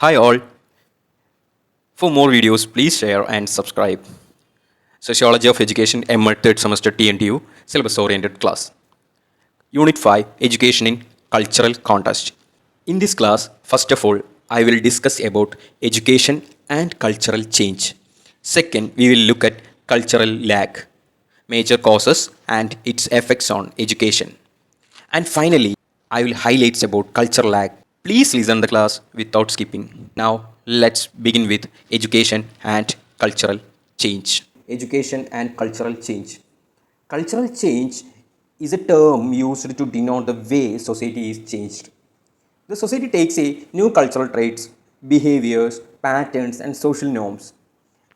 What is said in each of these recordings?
Hi all. For more videos, please share and subscribe. Sociology of Education, ML third semester TNTEU, syllabus oriented class. Unit 5, Education in Cultural Context. In this class, first of all, I will discuss about education and cultural change. Second, we will look at cultural lag, major causes and its effects on education. And finally, I will highlight about cultural lag. Please listen the class without skipping. Now, let's begin with education and cultural change. Education and cultural change. Cultural change is a term used to denote the way society is changed. The society takes a new cultural traits, behaviors, patterns, and social norms,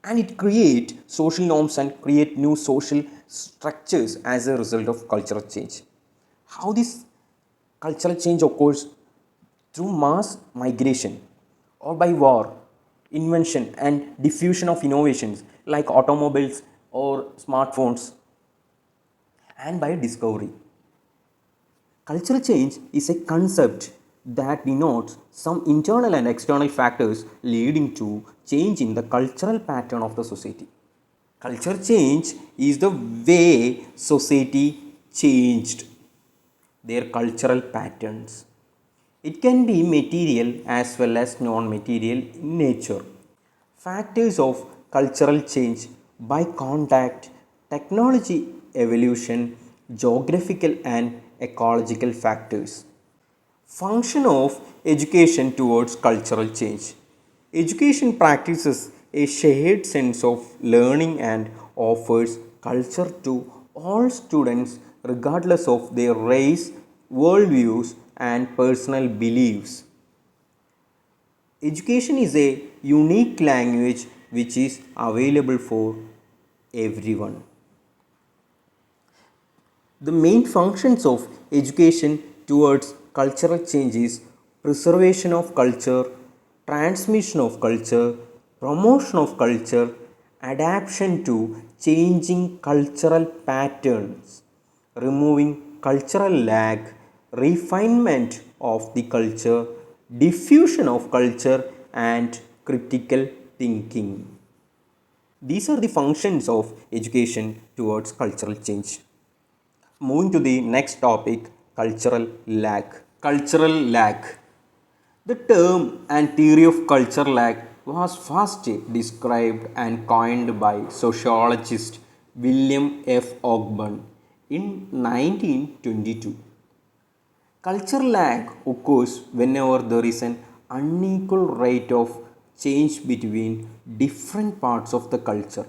and it create social norms and create new social structures as a result of cultural change. How this cultural change occurs? Through mass migration or by war, invention, and diffusion of innovations like automobiles or smartphones, and by discovery. Cultural change is a concept that denotes some internal and external factors leading to change in the cultural pattern of the society. Culture change is the way society changed their cultural patterns. It can be material as well as non material in nature. Factors of cultural change by contact, technology evolution, geographical and ecological factors. Function of education towards cultural change. Education practices a shared sense of learning and offers culture to all students regardless of their race, worldviews, and personal beliefs. Education is a unique language which is available for everyone. The main functions of education towards cultural change is preservation of culture, transmission of culture, promotion of culture, adaptation to changing cultural patterns, removing cultural lag, refinement of the culture, diffusion of culture, and critical thinking. These are the functions of education towards cultural change. Moving to the next topic, cultural lag. Cultural lag. The term and theory of cultural lag was first described and coined by sociologist William F. Ogburn in 1922. Cultural lag occurs whenever there is an unequal rate of change between different parts of the culture.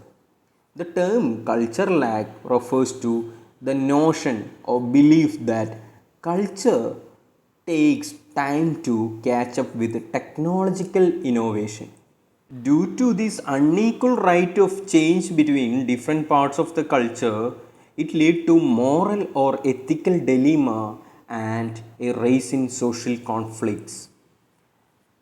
The term culture lag refers to the notion or belief that culture takes time to catch up with technological innovation. Due to this unequal rate of change between different parts of the culture, it led to moral or ethical dilemma and a rise in social conflicts.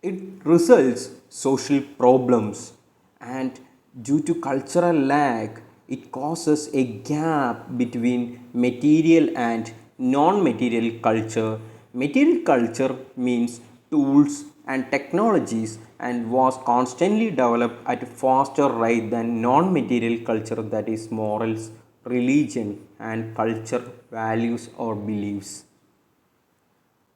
It results social problems, and due to cultural lag, it causes a gap between material and non-material culture. Material culture means tools and technologies and was constantly developed at a faster rate than non-material culture, that is morals, religion, and culture values or beliefs.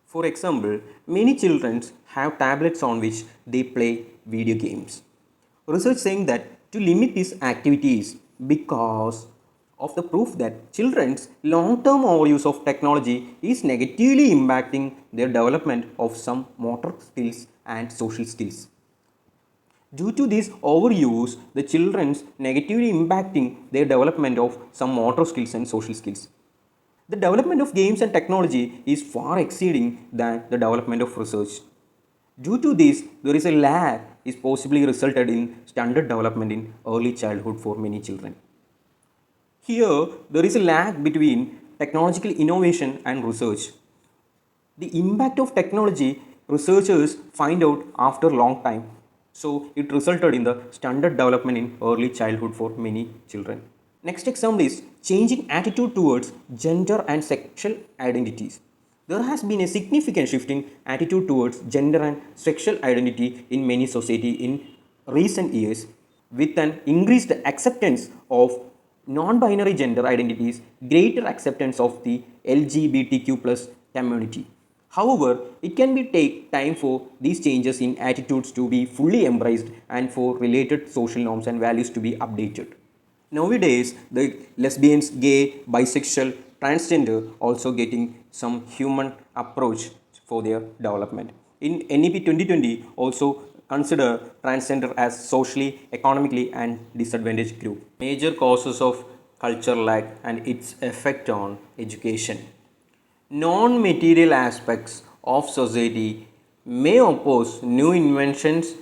For example, many children have tablets on which they play video games. Research saying that to limit these activities because of the proof that children's long-term overuse of technology is negatively impacting their development of some motor skills and social skills. Due to this overuse, the children's negatively impacting their development of some motor skills and social skills. The development of games and technology is far exceeding than the development of research. Due to this, there is a lag is possibly resulted in standard development in early childhood for many children. Here, there is a lag between technological innovation and research. The impact of technology researchers find out after long time. So, it resulted in the standard development in early childhood for many children. Next example is changing attitude towards gender and sexual identities. There has been a significant shift in attitude towards gender and sexual identity in many societies in recent years, with an increased acceptance of non-binary gender identities, greater acceptance of the LGBTQ plus community. However, it can be take time for these changes in attitudes to be fully embraced and for related social norms and values to be updated. Nowadays, the lesbians, gay, bisexual, transgender also getting some human approach for their development. In NEP 2020 also consider transgender as socially, economically and disadvantaged group. Major causes of culture lag and its effect on education. Non-material aspects of society may oppose new inventions,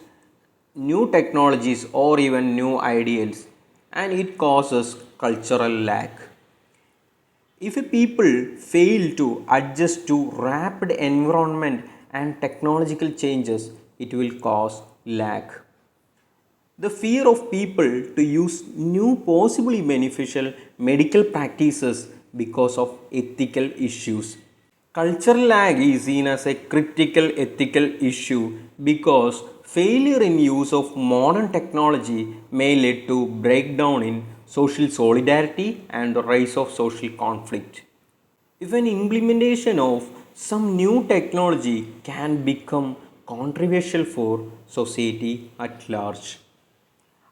new technologies or even new ideals, and it causes cultural lag. If a people fail to adjust to rapid environment and technological changes, it will cause lag. The fear of people to use new possibly beneficial medical practices because of ethical issues. Cultural lag is seen as a critical ethical issue because failure in use of modern technology may lead to breakdown in social solidarity and the rise of social conflict. If an implementation of some new technology can become controversial for society at large.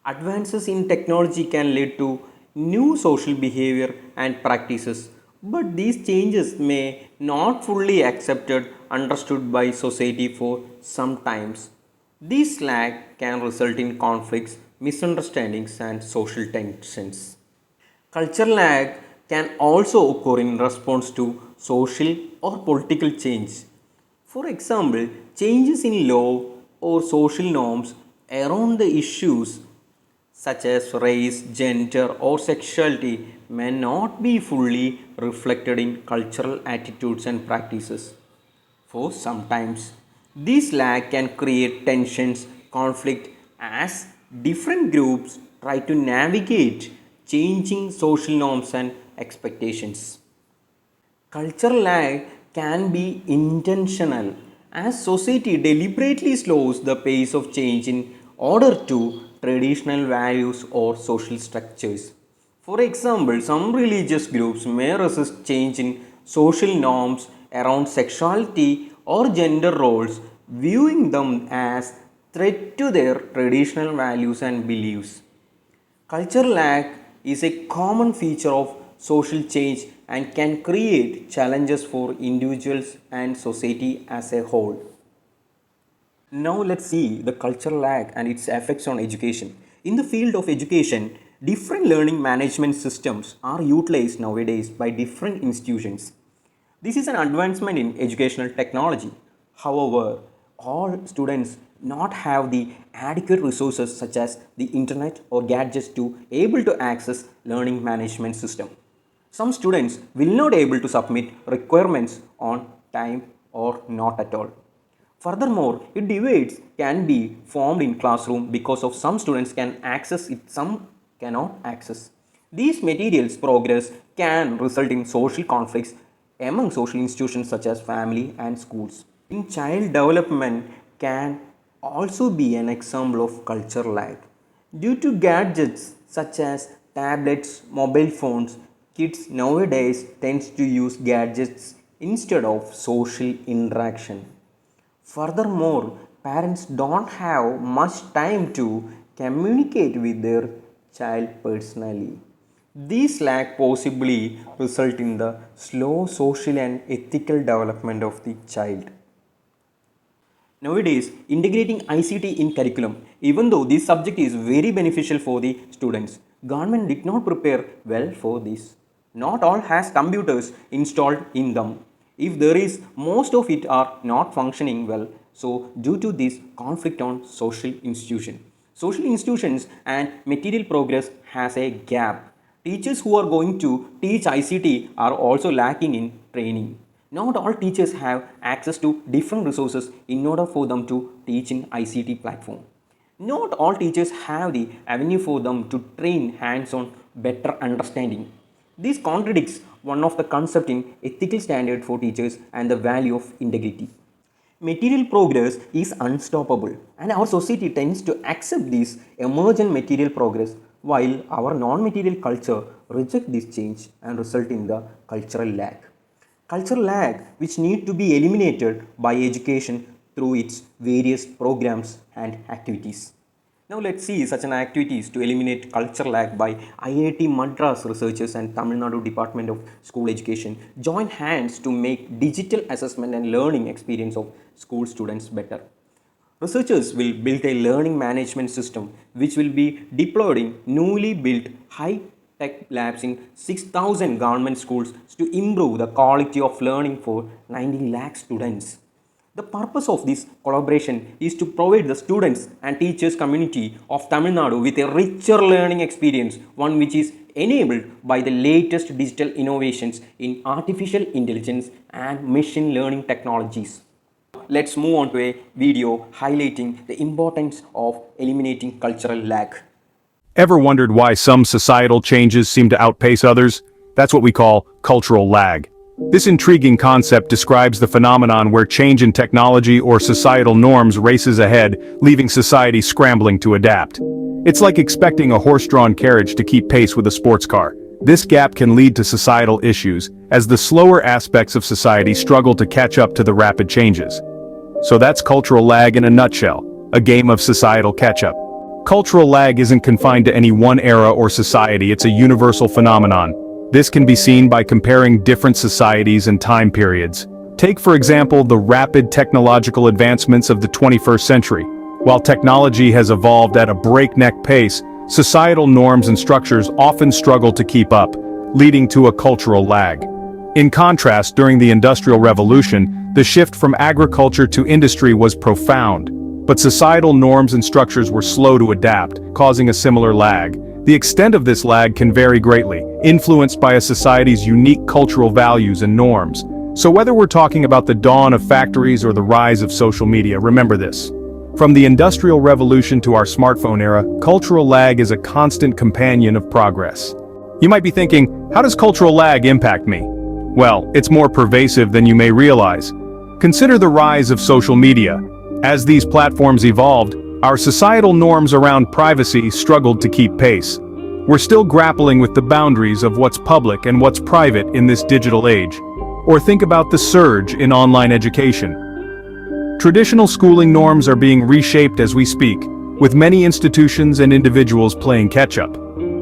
Advances in technology can lead to new social behavior and practices, but these changes may not fully accepted understood by society for some times. This lag can result in conflicts, misunderstandings and social tensions. Cultural lag can also occur in response to social or political change. For example, changes in law or social norms around the issues such as race, gender, or sexuality may not be fully reflected in cultural attitudes and practices. For sometimes, this lag can create tensions, conflict as different groups try to navigate changing social norms and expectations. Cultural lag can be intentional as society deliberately slows the pace of change in order to traditional values or social structures. For example, some religious groups may resist change in social norms around sexuality or gender roles, viewing them as threat to their traditional values and beliefs. Cultural lag is a common feature of social change and can create challenges for individuals and society as a whole. Now let's see the cultural lag and its effects on education. In the field of education, different learning management systems are utilized nowadays by different institutions. This is an advancement in educational technology. However, all students not have the adequate resources such as the internet or gadgets to able to access learning management system. Some students will not able to submit requirements on time or not at all. Furthermore, it divides can be formed in classroom because of some students can access it, some cannot access. These materials progress can result in social conflicts among social institutions such as family and schools. In child development can also be an example of culture lag. Due to gadgets such as tablets, mobile phones, kids nowadays tends to use gadgets instead of social interaction. Furthermore, parents don't have much time to communicate with their child personally. These lack possibly result in the slow social and ethical development of the child. Nowadays, integrating ICT in curriculum, even though this subject is very beneficial for the students, government did not prepare well for this. Not all has computers installed in them. If there is, most of it are not functioning well. So, due to this conflict on social institutions and material progress has a gap. Teachers who are going to teach ICT are also lacking in training. Not all teachers have access to different resources in order for them to teach in ICT platform. Not all teachers have the avenue for them to train hands-on better understanding. This contradicts one of the concept in ethical standard for teachers and the value of integrity. Material progress is unstoppable, and our society tends to accept this emergent material progress while our non-material culture rejects this change and result in the cultural lag. Cultural lag which need to be eliminated by education through its various programs and activities. Now let's see such an activities to eliminate culture lag by IIT Madras researchers and Tamil Nadu Department of School Education join hands to make digital assessment and learning experience of school students better. Researchers will build a learning management system which will be deployed in newly built high-tech labs in 6,000 government schools to improve the quality of learning for 90 lakh students. The purpose of this collaboration is to provide the students and teachers community of Tamil Nadu with a richer learning experience, one which is enabled by the latest digital innovations in artificial intelligence and machine learning technologies. Let's move on to a video highlighting the importance of eliminating cultural lag. Ever wondered why some societal changes seem to outpace others? That's what we call cultural lag. This intriguing concept describes the phenomenon where change in technology or societal norms races ahead, leaving society scrambling to adapt. It's like expecting a horse-drawn carriage to keep pace with a sports car. This gap can lead to societal issues, as the slower aspects of society struggle to catch up to the rapid changes. So that's cultural lag in a nutshell, a game of societal catch-up. Cultural lag isn't confined to any one era or society, it's a universal phenomenon. This can be seen by comparing different societies and time periods. Take for example the rapid technological advancements of the 21st century. While technology has evolved at a breakneck pace, societal norms and structures often struggle to keep up, leading to a cultural lag. In contrast, during the Industrial Revolution, the shift from agriculture to industry was profound, but societal norms and structures were slow to adapt, causing a similar lag. The extent of this lag can vary greatly, influenced by a society's unique cultural values and norms. So whether we're talking about the dawn of factories or the rise of social media, remember this. From the Industrial Revolution to our smartphone era, cultural lag is a constant companion of progress. You might be thinking, how does cultural lag impact me? Well, it's more pervasive than you may realize. Consider the rise of social media. As these platforms evolved, our societal norms around privacy struggled to keep pace. We're still grappling with the boundaries of what's public and what's private in this digital age. Or think about the surge in online education. Traditional schooling norms are being reshaped as we speak, with many institutions and individuals playing catch-up.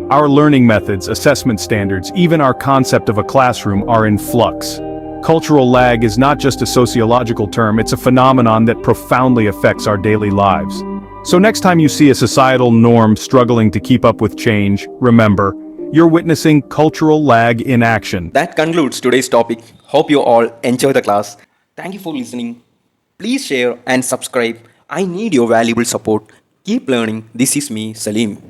Our learning methods, assessment standards, even our concept of a classroom are in flux. Cultural lag is not just a sociological term, it's a phenomenon that profoundly affects our daily lives. So next time you see a societal norm struggling to keep up with change, remember, you're witnessing cultural lag in action. That concludes today's topic. Hope you all enjoy the class. Thank you for listening. Please share and subscribe. I need your valuable support. Keep learning. This is me, Salim.